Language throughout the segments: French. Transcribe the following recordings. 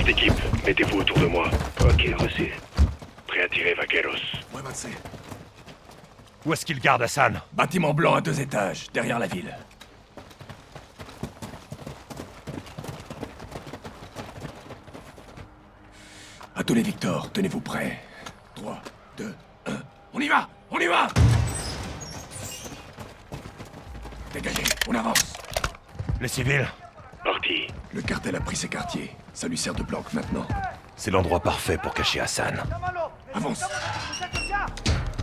d'équipe, mettez-vous autour de moi. Ok, reçu. Prêt à tirer, vaqueros. Muévanse. Où est-ce qu'il garde Hassan? Bâtiment blanc à 2 étages, derrière la ville. À tous les Victor, tenez-vous prêts. 3, 2, 1. On y va! On y va! Dégagez, on avance. Les civils? Parti. Le cartel a pris ses quartiers. Ça lui sert de planque maintenant. C'est l'endroit parfait pour cacher Hassan. Avance.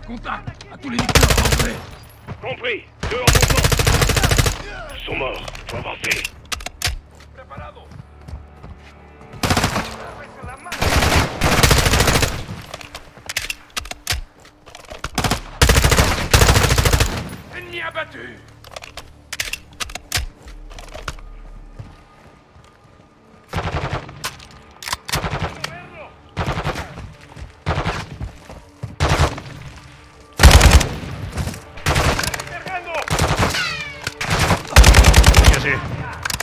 Contact! À tous les Victor, entrez! Compris. Deux en mouvement. Ils sont morts. Faut avancer. Ennemi abattu! Dégagez!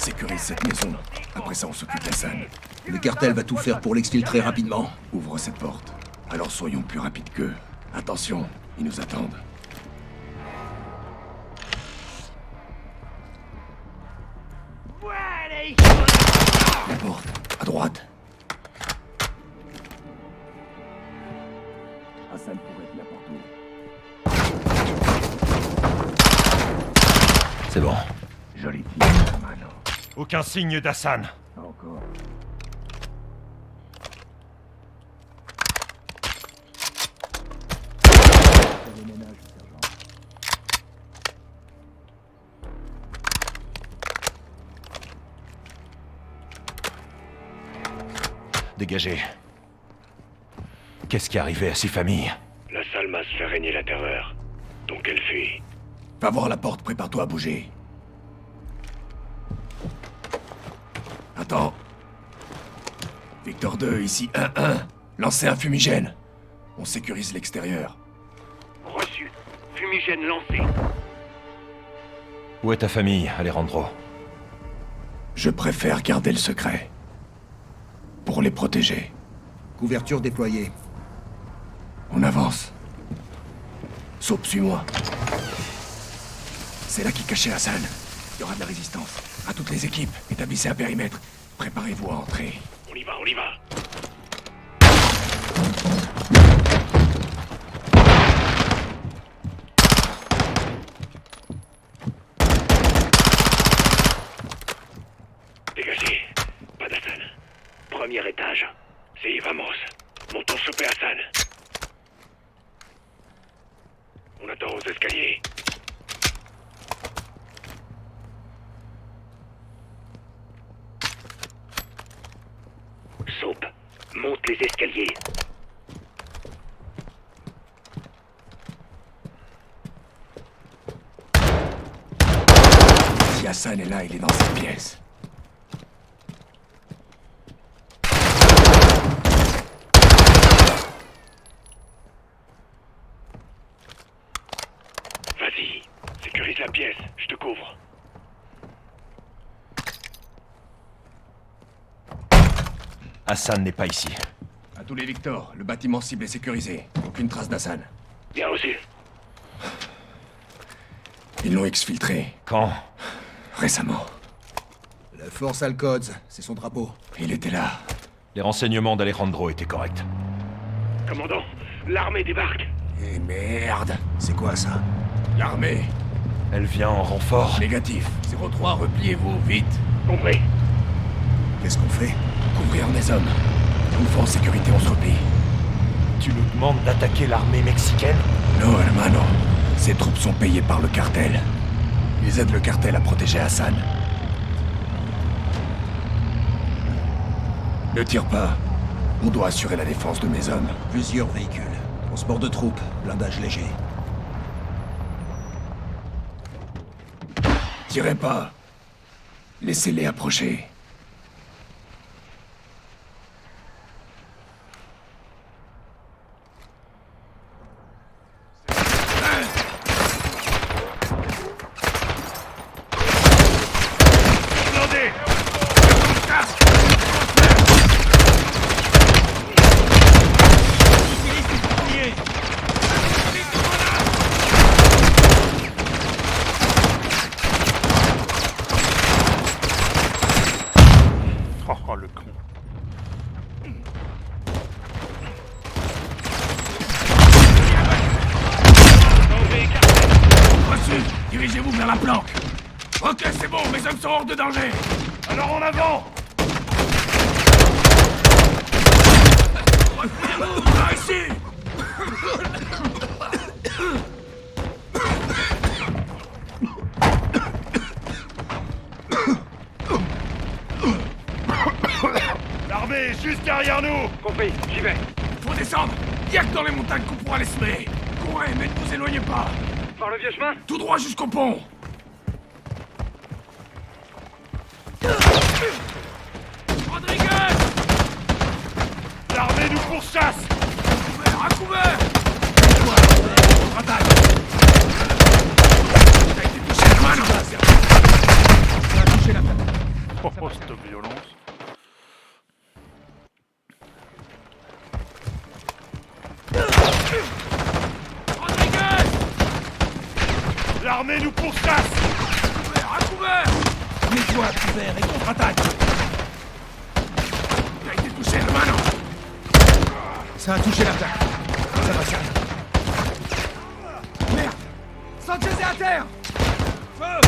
Sécurise cette maison. Après ça, on s'occupe d'Hassan. Le cartel va tout faire pour l'exfiltrer rapidement. Ouvre cette porte. Alors soyons plus rapides qu'eux. Attention, ils nous attendent. La porte, à droite. Hassan pourrait être n'importe où. C'est bon. Joli tir, Mano. Aucun signe d'Hassan. Encore. Dégagez. Qu'est-ce qui est arrivé à ces familles? La Salmas fait régner la terreur. Donc elle fuit. Va voir la porte, prépare-toi à bouger. Attends. Victor 2, ici 1-1. Lancez un fumigène. On sécurise l'extérieur. Reçu. Fumigène lancé. Où est ta famille, Alejandro? Je préfère garder le secret. Pour les protéger. Couverture déployée. On avance. Saupe, suis-moi. C'est là qu'est caché Hassan. Il y aura de la résistance. À toutes les équipes, établissez un périmètre. Préparez-vous à entrer. On y va, on y va. Dégagez. Pas d'Hassan. Premier étage. C'est Vamos. Montons choper Hassan. On attend aux escaliers. Soap, monte les escaliers. Si Hassan est là, il est dans cette pièce. Vas-y, sécurise la pièce, je te couvre. Hassan n'est pas ici. À tous les Victor, le bâtiment cible est sécurisé. Aucune trace d'Hassan. Bien reçu. Ils l'ont exfiltré. Quand? Récemment. La force Alcods, c'est son drapeau. Il était là. Les renseignements d'Alejandro étaient corrects. Commandant, l'armée débarque. Eh merde. C'est quoi ça? L'armée. Elle vient en renfort. Négatif. 03, repliez-vous, vite. Compris. Qu'est-ce qu'on fait? Couvrir mes hommes. Une fois en sécurité, on se replie. Tu nous demandes d'attaquer l'armée mexicaine? No, hermano. Ces troupes sont payées par le cartel. Ils aident le cartel à protéger Hassan. Ne tire pas. On doit assurer la défense de mes hommes. Plusieurs véhicules. Transport de troupes, blindage léger. Tirez pas. Laissez-les approcher. Ok, c'est bon, mes hommes sont hors de danger. Alors en avant! Par ici. L'armée est juste derrière nous! Compris, j'y vais. Faut descendre. Y'a que dans les montagnes qu'on pourra les semer. Courez, mais ne vous éloignez pas. Par le vieux chemin? Tout droit jusqu'au pont. Rodriguez! L'armée nous pourchasse! Couvert, à couvert! Contre-attaque! T'as été touché la main, non? Ça a touché la tête. Oh, cette violence. Rodriguez! L'armée nous pourchasse! Couvert, à couvert! Mets-toi à couvert et contre-attaque! T'as été touché la main, non? Ça a touché la tête. Ça va, ça. Merde! Sanchez est à terre! Feu!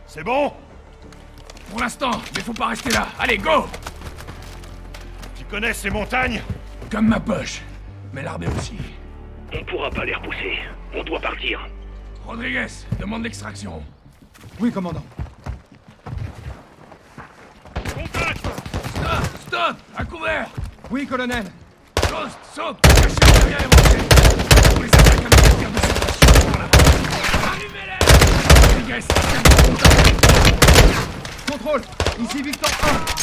C'est bon? Pour l'instant, mais faut pas rester là. Allez, go! Tu connais ces montagnes? Comme ma poche. Mais l'armée aussi. On pourra pas les repousser. On doit partir. Rodriguez, demande l'extraction. Oui, commandant. Contact! Stop! Stop! À couvert! Oui, colonel. Ghost, saute! Cachez-vous derrière les montées! On les attaque avec la carte de séparation par là. Allumez-les! Rodriguez, Contrôle. Ici Victor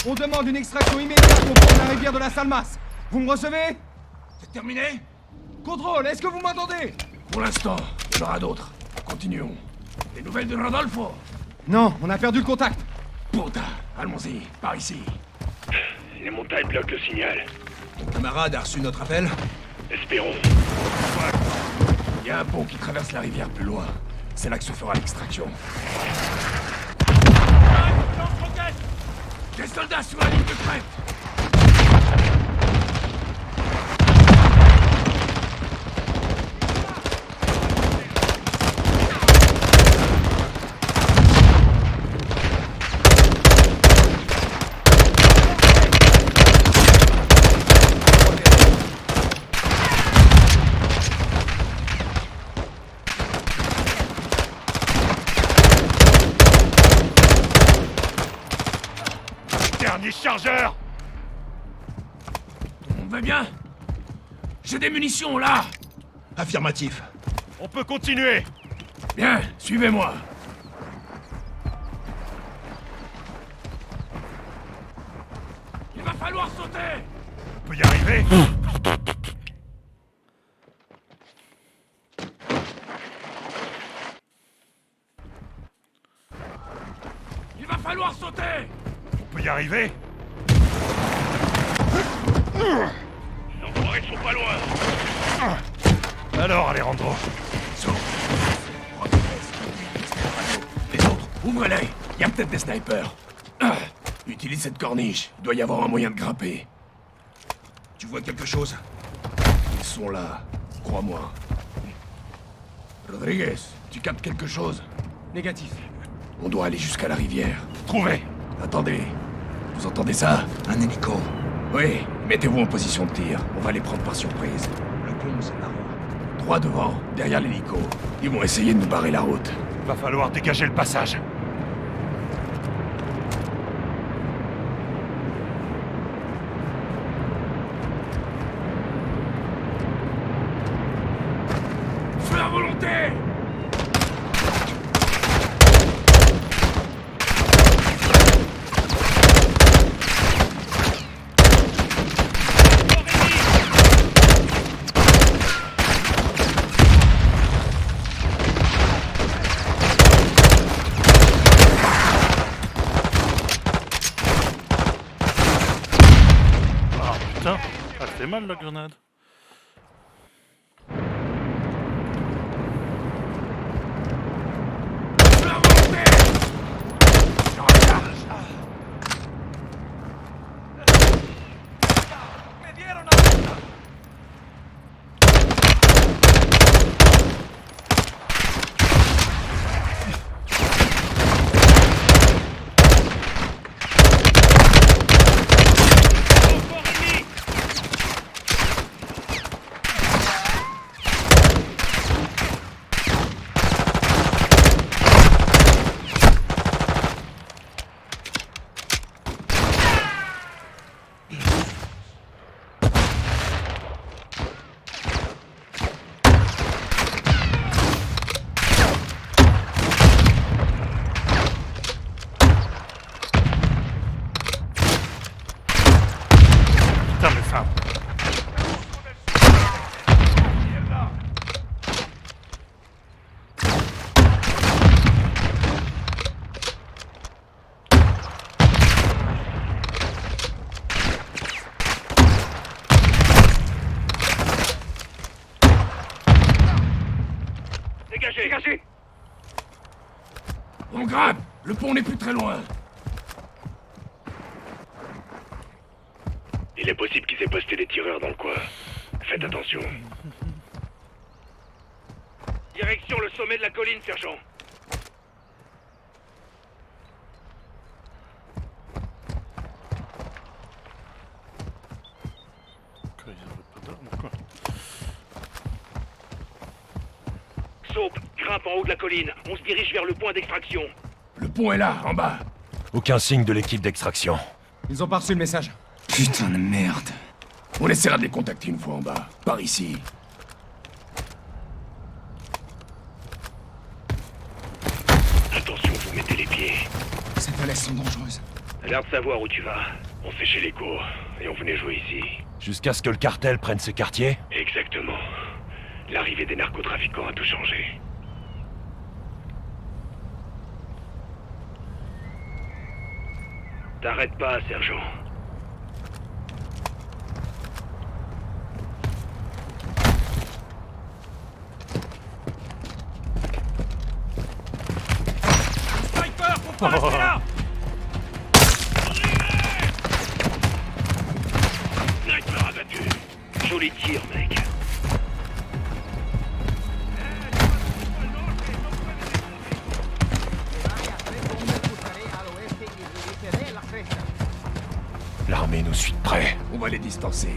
1. On demande une extraction immédiate au pont de la rivière de la Salmas. Vous me recevez? c'est terminé? Contrôle, est-ce que vous m'entendez? Pour l'instant, il y en aura d'autres. Continuons. Des nouvelles de Rodolfo? Non, on a perdu le contact. Putain, allons-y, par ici. Les montagnes bloquent le signal. Ton camarade a reçu notre appel? Espérons. Il y a un pont qui traverse la rivière plus loin. C'est là que se fera l'extraction. Des soldats sur la ligne de crête! Dernier chargeur! On va bien? J'ai des munitions là! Affirmatif. On peut continuer! Bien, suivez-moi. Il va falloir sauter! On peut y arriver! Il va falloir sauter! On peut y arriver! Les enfoirés sont pas loin. Alors, Alejandro, Saute! Les autres, ouvrez-les! Il y a peut-être des snipers. Utilise cette corniche. Il doit y avoir un moyen de grimper. Tu vois quelque chose? Ils sont là. Crois-moi. Rodriguez, tu captes quelque chose? Négatif. On doit aller jusqu'à la rivière. trouvez! Attendez. Vous entendez ça? Un hélico. Oui, mettez-vous en position de tir. On va les prendre par surprise. Le pont, c'est par où? Droit devant, derrière l'hélico. Ils vont essayer de nous barrer la route. Va falloir dégager le passage. Feu à volonté! Ah putain, elle fait mal la grenade. Feu à volonté! En charge! engagé. Dégagé. On grimpe. Le pont n'est plus très loin. Il est possible qu'ils aient posté des tireurs dans le coin. Faites attention. Direction le sommet de la colline, sergent. Quoi, ils avaient pas d'armes ou quoi? Soap, grimpe en haut de la colline. On se dirige vers le point d'extraction. Le pont est là, en bas. Aucun signe de l'équipe d'extraction. Ils ont pas reçu le message. Putain de merde. On essaiera de les contacter une fois en bas. Par ici. Attention, vous mettez les pieds. Ces falaises sont dangereuses. A l'air de savoir où tu vas. On fait chez l'écho et on venait jouer ici. Jusqu'à ce que le cartel prenne ce quartier? Exactement. L'arrivée des narcotrafiquants a tout changé. T'arrêtes pas, sergent. Sniper, faut pas rester là. Sniper abattu. Joli tir, mec. L'armée nous suit de près. On va les distancer.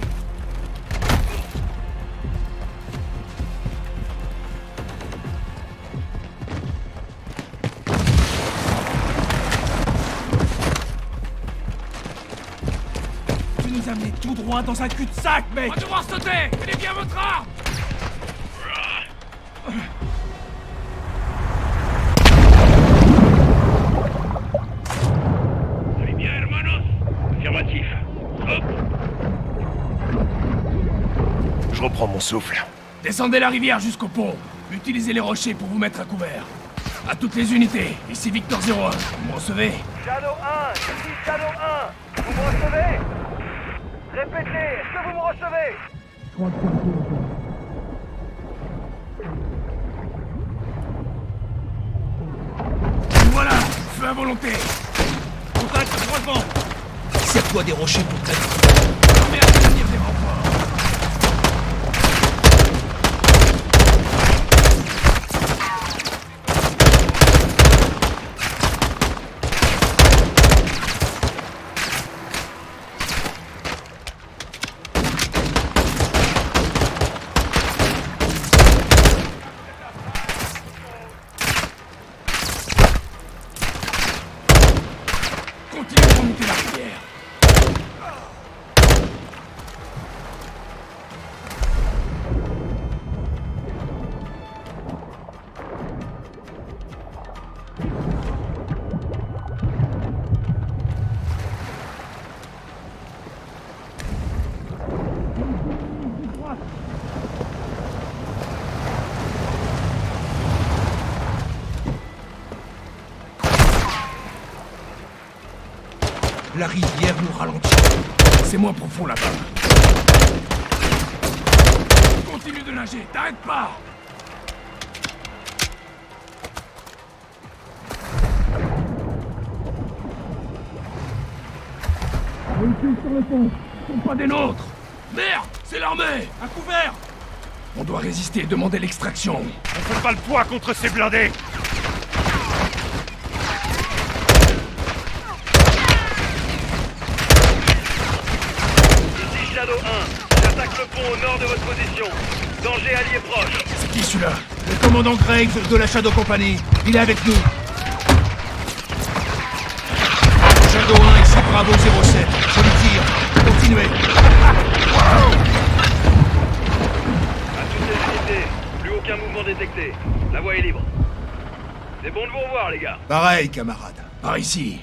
Tu nous as amené tout droit dans un cul-de-sac, mec. On va devoir sauter. Tenez bien votre arme. Allez bien, hermanos. Affirmatif. Hop. Je reprends mon souffle. Descendez la rivière jusqu'au pont. Utilisez les rochers pour vous mettre à couvert. À toutes les unités, ici Victor 01. Vous me recevez? Shadow 1, ici Shadow 1. Vous me recevez? Répétez, est-ce que vous me recevez? Voilà, feu à volonté. Contact, croisement. Serre-toi des rochers pour t'aider. Merde, à venir des renforts. Continuez à remonter la rivière. La rivière nous ralentit. C'est moins profond là-bas. Continue de nager, t'arrêtes pas. Sont pas des nôtres. Merde, c'est l'armée. À couvert. On doit résister et demander l'extraction. On fait pas le poids contre ces blindés. Ici Shadow 1. J'attaque le pont au nord de votre position. Danger allié proche. C'est qui celui-là? Le commandant Graves de la Shadow Company. Il est avec nous. Shadow 1 ici Bravo 07. Joli tir. Continuez. À toutes les unités. Plus aucun mouvement détecté. La voie est libre. C'est bon de vous revoir, les gars. Pareil, camarade. Par ici.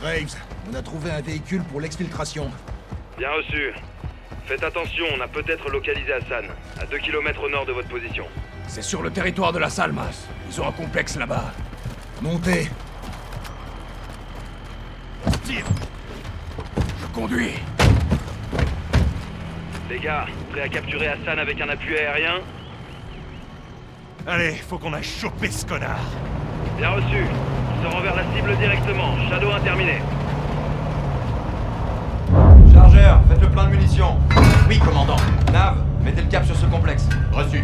Graves, on a trouvé un véhicule pour l'exfiltration. Bien reçu. Faites attention, on a peut-être localisé Hassan, à 2 km au nord de votre position. C'est sur le territoire de la Salmas. Ils ont un complexe là-bas. Montez. Tire. Je conduis. Les gars, prêts à capturer Hassan avec un appui aérien? Allez, faut qu'on aille choper ce connard. Bien reçu. On se rend vers la cible directement. Shadow 1 terminé. Chargeur, faites le plein de munitions. Oui, commandant. Nav, mettez le cap sur ce complexe. Reçu.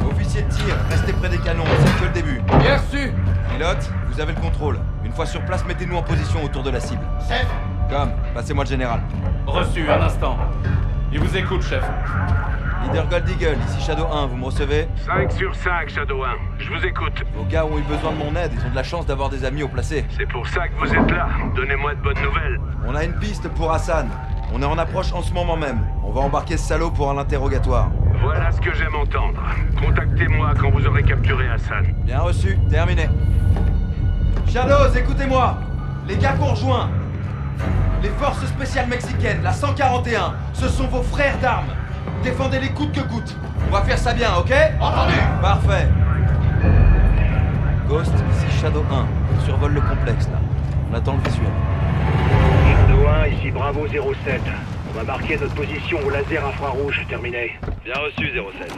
Officier de tir, restez près des canons, c'est que le début. Bien reçu. Pilote, vous avez le contrôle. Une fois sur place, mettez-nous en position autour de la cible. Chef. Comme, passez-moi le général. Reçu, un instant. Il vous écoute, chef. Leader Gold Eagle, ici Shadow 1, vous me recevez? 5 sur 5, Shadow 1. Je vous écoute. Vos gars ont eu besoin de mon aide, ils ont de la chance d'avoir des amis au placé. C'est pour ça que vous êtes là. Donnez-moi de bonnes nouvelles. On a une piste pour Hassan. On est en approche en ce moment même. On va embarquer ce salaud pour un interrogatoire. Voilà ce que j'aime entendre. Contactez-moi quand vous aurez capturé Hassan. Bien reçu, terminé. Shadows, écoutez-moi. Les gars qu'on rejoint. Les forces spéciales mexicaines, la 141, ce sont vos frères d'armes. Défendez-les coûte que coûte. On va faire ça bien, ok? Entendu. Parfait. Ghost, ici Shadow 1. On survole le complexe, là. On attend le visuel. Shadow 1, ici Bravo 07. On va marquer notre position au laser infrarouge. Terminé. Bien reçu, 07.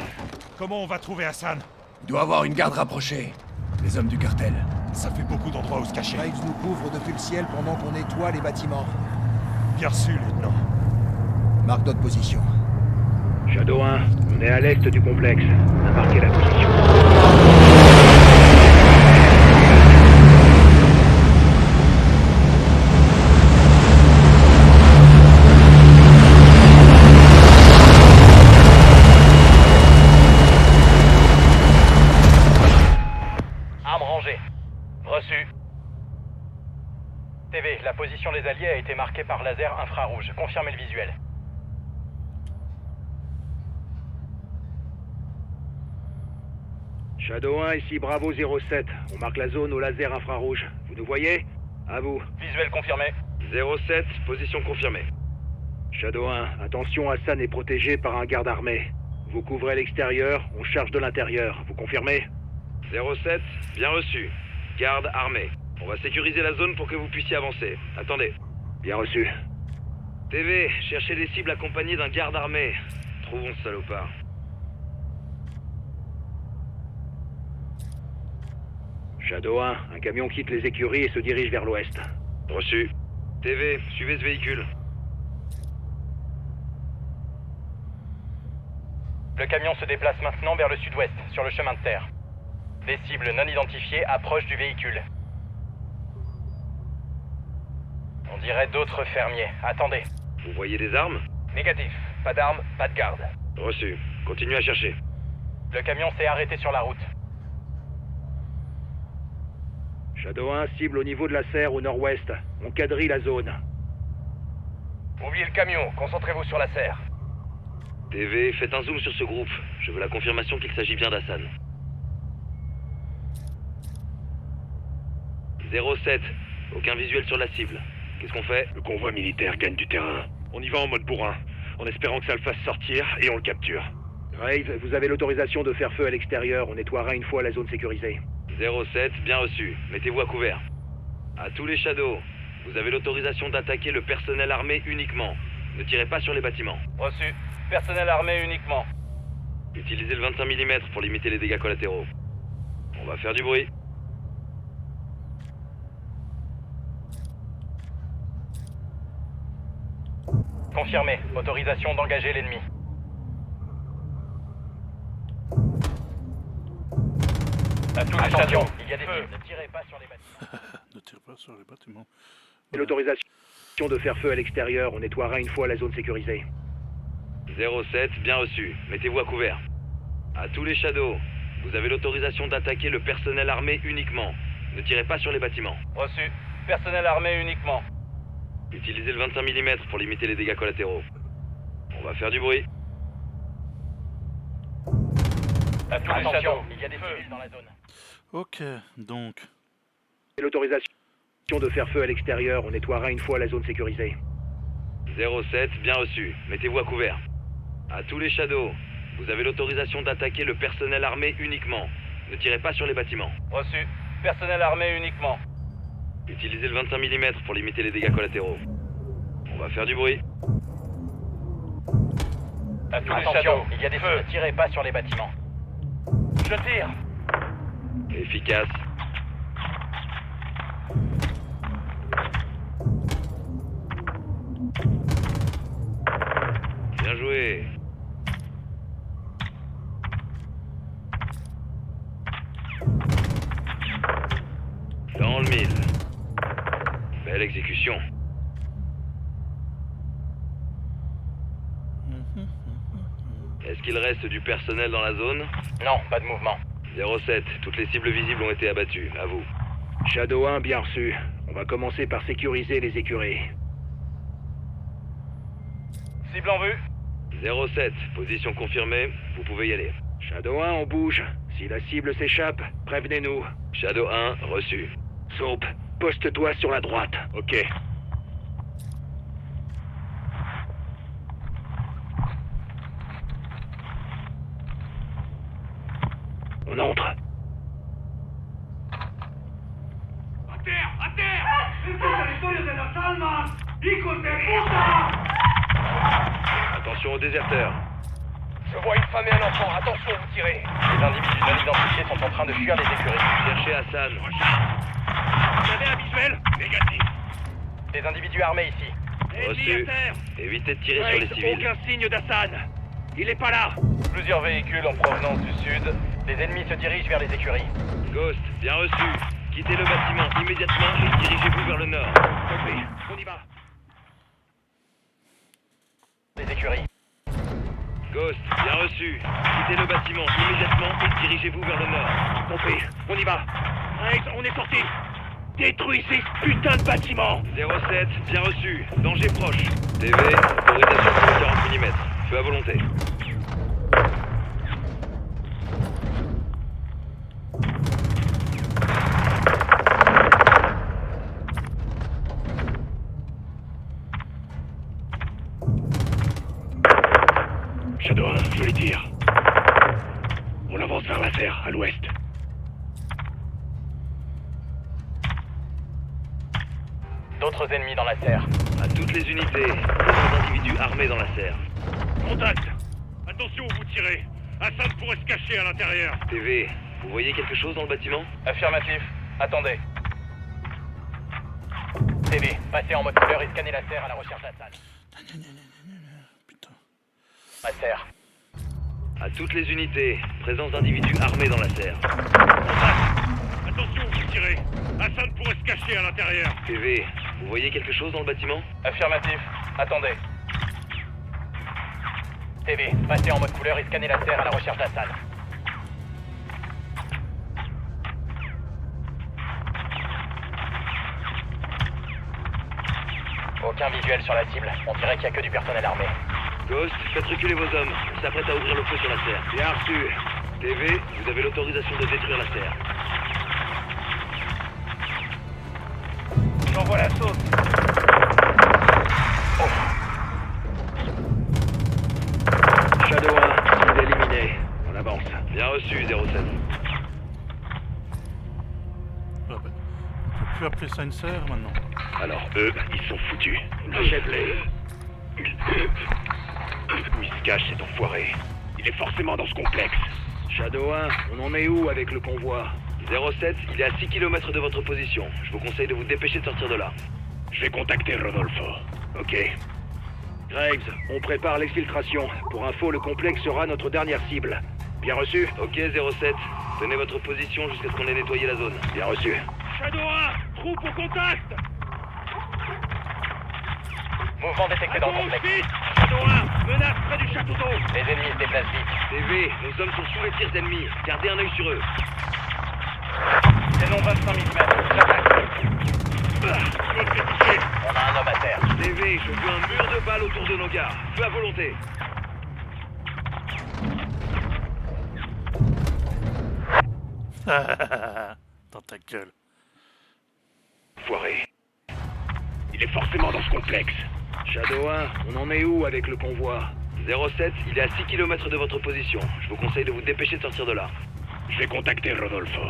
Comment on va trouver Hassan? Il doit avoir une garde rapprochée. Les hommes du cartel. Ça fait beaucoup d'endroits où se cacher. Graves nous couvre depuis le ciel pendant qu'on nettoie les bâtiments. Bien reçu, lieutenant. Marque notre position. Shadow 1, on est à l'est du complexe. On a marqué la position. Arme rangée. Reçu. TV, la position des alliés a été marquée par laser infrarouge. Confirmez le visuel. Shadow 1, ici Bravo 07. On marque la zone au laser infrarouge. Vous nous voyez? À vous. Visuel confirmé. 07, position confirmée. Shadow 1, attention, Hassan est protégé par un garde armé. Vous couvrez l'extérieur, on charge de l'intérieur. Vous confirmez? 07, bien reçu. Garde armée. On va sécuriser la zone pour que vous puissiez avancer. Attendez. Bien reçu. TV, cherchez des cibles accompagnées d'un garde armé. Trouvons ce salopard. Shadow 1, un camion quitte les écuries et se dirige vers l'ouest. Reçu. TV, suivez ce véhicule. Le camion se déplace maintenant vers le sud-ouest, sur le chemin de terre. Des cibles non identifiées approchent du véhicule. On dirait d'autres fermiers. Attendez. Vous voyez des armes? Négatif. Pas d'armes, pas de garde. Reçu. Continuez à chercher. Le camion s'est arrêté sur la route. Shadow 1, cible au niveau de la serre au nord-ouest. On quadrille la zone. Oubliez le camion, concentrez-vous sur la serre. TV, faites un zoom sur ce groupe. Je veux la confirmation qu'il s'agit bien d'Hassan. 07, aucun visuel sur la cible. Qu'est-ce qu'on fait? Le convoi militaire gagne du terrain. On y va en mode bourrin, en espérant que ça le fasse sortir et on le capture. Graves, vous avez l'autorisation de faire feu à l'extérieur. On nettoiera une fois la zone sécurisée. 07, bien reçu. Mettez-vous à couvert. À tous les Shadows, vous avez l'autorisation d'attaquer le personnel armé uniquement. Ne tirez pas sur les bâtiments. Reçu. Personnel armé uniquement. Utilisez le 25 mm pour limiter les dégâts collatéraux. On va faire du bruit. Confirmé. Autorisation d'engager l'ennemi. À tous les Shadows, il y a des cibles. Ne tirez pas sur les bâtiments. Ne tire pas sur les bâtiments. L'autorisation de faire feu à l'extérieur. On nettoiera une fois la zone sécurisée. 07, bien reçu. Mettez-vous à couvert. À tous les Shadows, vous avez l'autorisation d'attaquer le personnel armé uniquement. Ne tirez pas sur les bâtiments. Reçu. Personnel armé uniquement. Utilisez le 25 mm pour limiter les dégâts collatéraux. On va faire du bruit. À tous les Shadows, il y a des civils dans la zone. Ok, donc... L'autorisation de faire feu à l'extérieur. On nettoiera une fois la zone sécurisée. 07, bien reçu. Mettez-vous à couvert. À tous les Shadows, vous avez l'autorisation d'attaquer le personnel armé uniquement. Ne tirez pas sur les bâtiments. Reçu. Personnel armé uniquement. Utilisez le 25 mm pour limiter les dégâts collatéraux. On va faire du bruit. Attention, il y a des cibles, ne tirez pas sur les bâtiments. Je tire. Efficace. Bien joué. Dans le mille. Belle exécution. Est-ce qu'il reste du personnel dans la zone? Non, pas de mouvement. 07, toutes les cibles visibles ont été abattues, à vous. Shadow 1, bien reçu. On va commencer par sécuriser les écuries. Cible en vue. 07, position confirmée, vous pouvez y aller. Shadow 1, on bouge. Si la cible s'échappe, prévenez-nous. Shadow 1, reçu. Soap, poste-toi sur la droite. Ok. On entre. ¡A terre! ¡Es el territorio de las almas! ¡Hijos de puta! Attention aux déserteurs. Je vois une femme et un enfant, attention, vous tirez. Les individus non identifiés sont en train de fuir les écuries. Cherchez Hassan. Vous avez un visuel? Négatif. Des individus armés ici. Reçu. Évitez de tirer sur les civils. Aucun signe d'Hassan. Il est pas là. Plusieurs véhicules en provenance du sud. Les ennemis se dirigent vers les écuries. Ghost, bien reçu. Quittez le bâtiment immédiatement et dirigez-vous vers le nord. Compris. On y va. Les écuries. Ghost, bien reçu. Quittez le bâtiment immédiatement et dirigez-vous vers le nord. Compris. On y va. Rex, on est sorti. Détruisez ce putain de bâtiment. 07, bien reçu. Danger proche. TV, autorisation de 40 mm. Feu à volonté. Shadow 1, je les tire. On avance vers la serre, à l'ouest. D'autres ennemis dans la serre. À toutes les unités, des individus armés dans la serre. Contact. Attention où vous tirez. Hassan pourrait se cacher à l'intérieur. TV, vous voyez quelque chose dans le bâtiment? Affirmatif. Attendez. TV, passez en mode couleur et scannez la serre à la recherche d'Hassan. Putain. La serre. À toutes les unités, présence d'individus armés dans la serre. Attention où vous tirez. Hassan pourrait se cacher à l'intérieur. TV, vous voyez quelque chose dans le bâtiment? Affirmatif. Attendez. TV, passez en mode couleur et scannez la serre à la recherche d'Hassan. Aucun visuel sur la cible. On dirait qu'il n'y a que du personnel armé. Ghost, faites reculer vos hommes. On s'apprête à ouvrir le feu sur la serre. Bien reçu. TV, vous avez l'autorisation de détruire la serre. J'envoie la sauce. Shadow 1, cible éliminé. On avance. Bien reçu, 07. Ah ben, on peut plus appeler ça une serre maintenant. Alors eux, ils sont foutus. Achève-les. Où il se cache cet enfoiré? Il est forcément dans ce complexe. Shadow 1, on en est où avec le convoi? 07, il est à 6 km de votre position. Je vous conseille de vous dépêcher de sortir de là. Je vais contacter Rodolfo. Ok. Graves, on prépare l'exfiltration. Pour info, le complexe sera notre dernière cible. Bien reçu? Ok, 07. Tenez votre position jusqu'à ce qu'on ait nettoyé la zone. Bien reçu. Shadow 1, troupe au contact! Mouvement détecté dans le complexe. Shadow 1, menace près du château d'eau. Les ennemis se déplacent vite. TV, nos hommes sont sous les tirs ennemis. Gardez un œil sur eux. Canon 25 mm. J'attaque. Touché. On a un homme à terre. TV, je veux un mur de balles autour de nos gars. Feu à volonté. Dans ta gueule. Foiré. Il est forcément dans ce complexe. Shadow 1, on en est où avec le convoi? 07, il est à 6 km de votre position. Je vous conseille de vous dépêcher de sortir de là. Je vais contacter Rodolfo.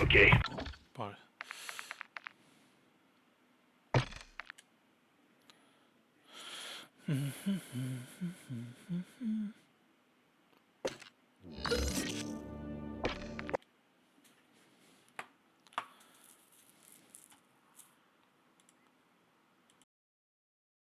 Ok. Ouais.